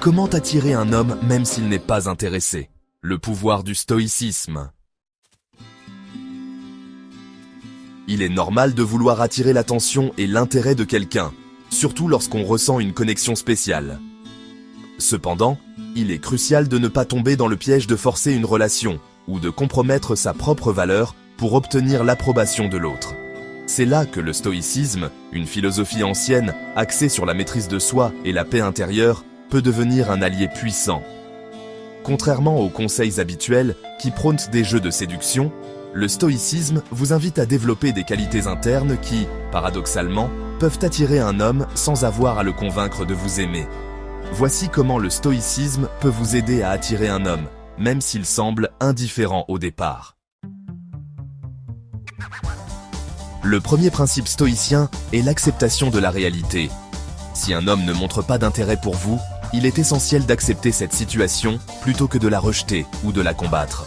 Comment attirer un homme même s'il n'est pas intéressé? Le pouvoir du stoïcisme. Il est normal de vouloir attirer l'attention et l'intérêt de quelqu'un, surtout lorsqu'on ressent une connexion spéciale. Cependant, il est crucial de ne pas tomber dans le piège de forcer une relation ou de compromettre sa propre valeur pour obtenir l'approbation de l'autre. C'est là que le stoïcisme, une philosophie ancienne axée sur la maîtrise de soi et la paix intérieure, peut devenir un allié puissant. Contrairement aux conseils habituels qui prônent des jeux de séduction, le stoïcisme vous invite à développer des qualités internes qui, paradoxalement, peuvent attirer un homme sans avoir à le convaincre de vous aimer. Voici comment le stoïcisme peut vous aider à attirer un homme, même s'il semble indifférent au départ. Le premier principe stoïcien est l'acceptation de la réalité. Si un homme ne montre pas d'intérêt pour vous, il est essentiel d'accepter cette situation plutôt que de la rejeter ou de la combattre.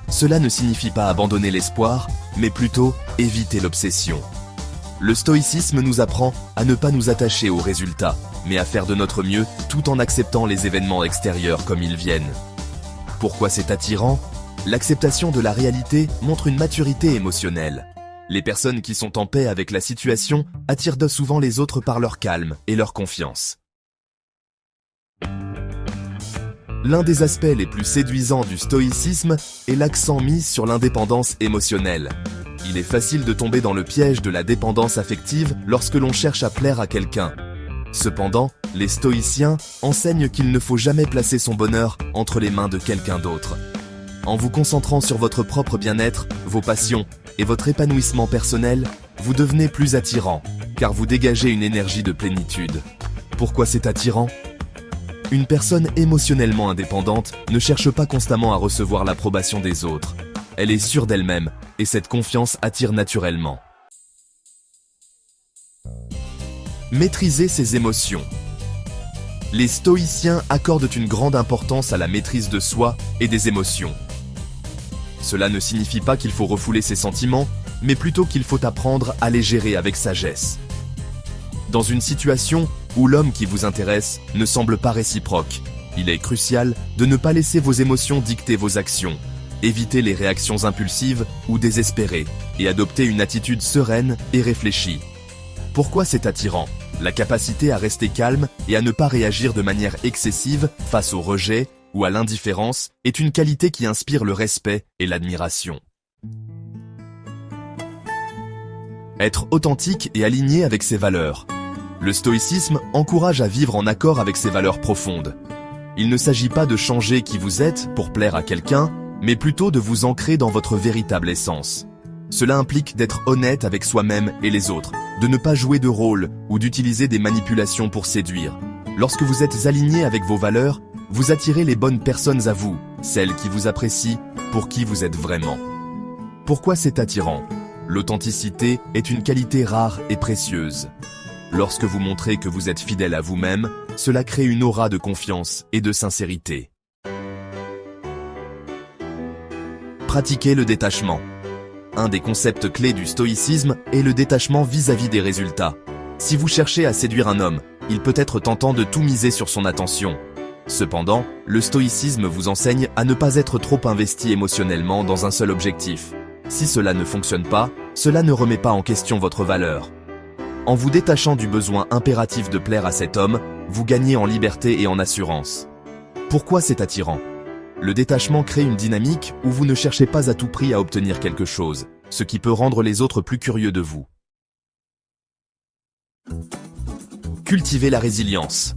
Cela ne signifie pas abandonner l'espoir, mais plutôt éviter l'obsession. Le stoïcisme nous apprend à ne pas nous attacher aux résultats, mais à faire de notre mieux tout en acceptant les événements extérieurs comme ils viennent. Pourquoi c'est attirant? L'acceptation de la réalité montre une maturité émotionnelle. Les personnes qui sont en paix avec la situation attirent de souvent les autres par leur calme et leur confiance. L'un des aspects les plus séduisants du stoïcisme est l'accent mis sur l'indépendance émotionnelle. Il est facile de tomber dans le piège de la dépendance affective lorsque l'on cherche à plaire à quelqu'un. Cependant, les stoïciens enseignent qu'il ne faut jamais placer son bonheur entre les mains de quelqu'un d'autre. En vous concentrant sur votre propre bien-être, vos passions et votre épanouissement personnel, vous devenez plus attirant, car vous dégagez une énergie de plénitude. Pourquoi c'est attirant? Une personne émotionnellement indépendante ne cherche pas constamment à recevoir l'approbation des autres. Elle est sûre d'elle-même, et cette confiance attire naturellement. Maîtriser ses émotions. Les stoïciens accordent une grande importance à la maîtrise de soi et des émotions. Cela ne signifie pas qu'il faut refouler ses sentiments, mais plutôt qu'il faut apprendre à les gérer avec sagesse. Dans une situation où l'homme qui vous intéresse ne semble pas réciproque, il est crucial de ne pas laisser vos émotions dicter vos actions. Évitez les réactions impulsives ou désespérées et adoptez une attitude sereine et réfléchie. Pourquoi c'est attirant? La capacité à rester calme et à ne pas réagir de manière excessive face au rejet ou à l'indifférence est une qualité qui inspire le respect et l'admiration. Être authentique et aligné avec ses valeurs. Le stoïcisme encourage à vivre en accord avec ses valeurs profondes. Il ne s'agit pas de changer qui vous êtes pour plaire à quelqu'un, mais plutôt de vous ancrer dans votre véritable essence. Cela implique d'être honnête avec soi-même et les autres, de ne pas jouer de rôle ou d'utiliser des manipulations pour séduire. Lorsque vous êtes aligné avec vos valeurs, vous attirez les bonnes personnes à vous, celles qui vous apprécient pour qui vous êtes vraiment. Pourquoi c'est attirant? L'authenticité est une qualité rare et précieuse. Lorsque vous montrez que vous êtes fidèle à vous-même, cela crée une aura de confiance et de sincérité. Pratiquez le détachement. Un des concepts clés du stoïcisme est le détachement vis-à-vis des résultats. Si vous cherchez à séduire un homme, il peut être tentant de tout miser sur son attention. Cependant, le stoïcisme vous enseigne à ne pas être trop investi émotionnellement dans un seul objectif. Si cela ne fonctionne pas, cela ne remet pas en question votre valeur. En vous détachant du besoin impératif de plaire à cet homme, vous gagnez en liberté et en assurance. Pourquoi c'est attirant? Le détachement crée une dynamique où vous ne cherchez pas à tout prix à obtenir quelque chose, ce qui peut rendre les autres plus curieux de vous. Cultivez la résilience.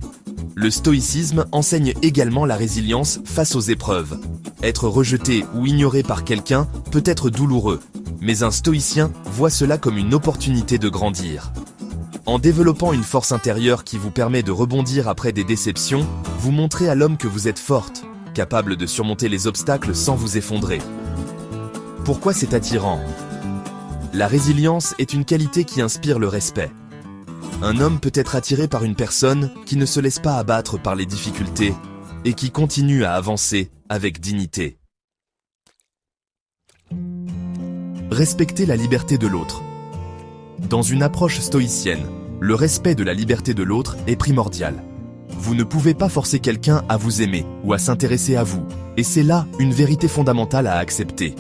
Le stoïcisme enseigne également la résilience face aux épreuves. Être rejeté ou ignoré par quelqu'un peut être douloureux, mais un stoïcien voit cela comme une opportunité de grandir. En développant une force intérieure qui vous permet de rebondir après des déceptions, vous montrez à l'homme que vous êtes forte, capable de surmonter les obstacles sans vous effondrer. Pourquoi c'est attirant? La résilience est une qualité qui inspire le respect. Un homme peut être attiré par une personne qui ne se laisse pas abattre par les difficultés et qui continue à avancer avec dignité. Respecter la liberté de l'autre. Dans une approche stoïcienne, le respect de la liberté de l'autre est primordial. Vous ne pouvez pas forcer quelqu'un à vous aimer ou à s'intéresser à vous, et c'est là une vérité fondamentale à accepter.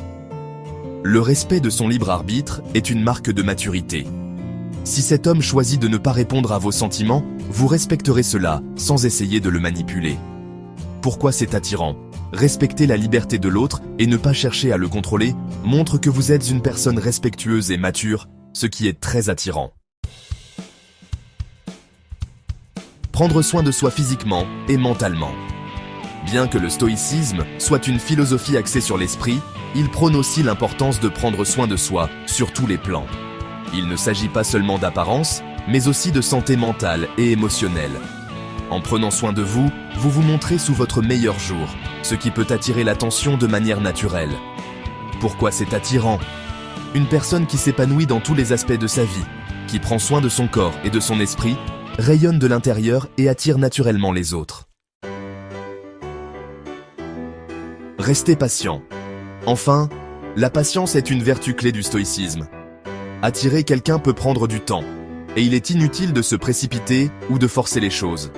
Le respect de son libre arbitre est une marque de maturité. Si cet homme choisit de ne pas répondre à vos sentiments, vous respecterez cela sans essayer de le manipuler. Pourquoi c'est attirant? Respecter la liberté de l'autre et ne pas chercher à le contrôler montre que vous êtes une personne respectueuse et mature, ce qui est très attirant. Prendre soin de soi physiquement et mentalement. Bien que le stoïcisme soit une philosophie axée sur l'esprit, il prône aussi l'importance de prendre soin de soi sur tous les plans. Il ne s'agit pas seulement d'apparence, mais aussi de santé mentale et émotionnelle. En prenant soin de vous, vous vous montrez sous votre meilleur jour, ce qui peut attirer l'attention de manière naturelle. Pourquoi c'est attirant? Une personne qui s'épanouit dans tous les aspects de sa vie, qui prend soin de son corps et de son esprit, rayonne de l'intérieur et attire naturellement les autres. Restez patient. Enfin, la patience est une vertu clé du stoïcisme. Attirer quelqu'un peut prendre du temps, et il est inutile de se précipiter ou de forcer les choses.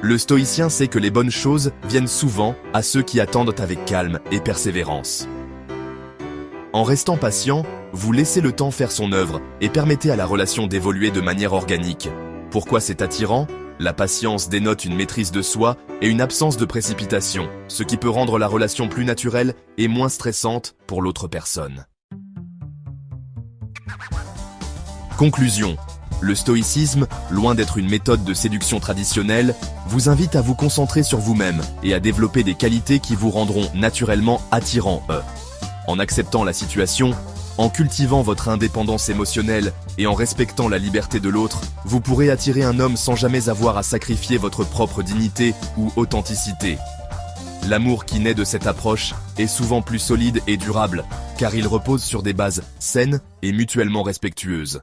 Le stoïcien sait que les bonnes choses viennent souvent à ceux qui attendent avec calme et persévérance. En restant patient, vous laissez le temps faire son œuvre et permettez à la relation d'évoluer de manière organique. Pourquoi c'est attirant? La patience dénote une maîtrise de soi et une absence de précipitation, ce qui peut rendre la relation plus naturelle et moins stressante pour l'autre personne. Conclusion. Le stoïcisme, loin d'être une méthode de séduction traditionnelle, vous invite à vous concentrer sur vous-même et à développer des qualités qui vous rendront naturellement attirant. En acceptant la situation, en cultivant votre indépendance émotionnelle et en respectant la liberté de l'autre, vous pourrez attirer un homme sans jamais avoir à sacrifier votre propre dignité ou authenticité. L'amour qui naît de cette approche est souvent plus solide et durable, car il repose sur des bases saines et mutuellement respectueuses.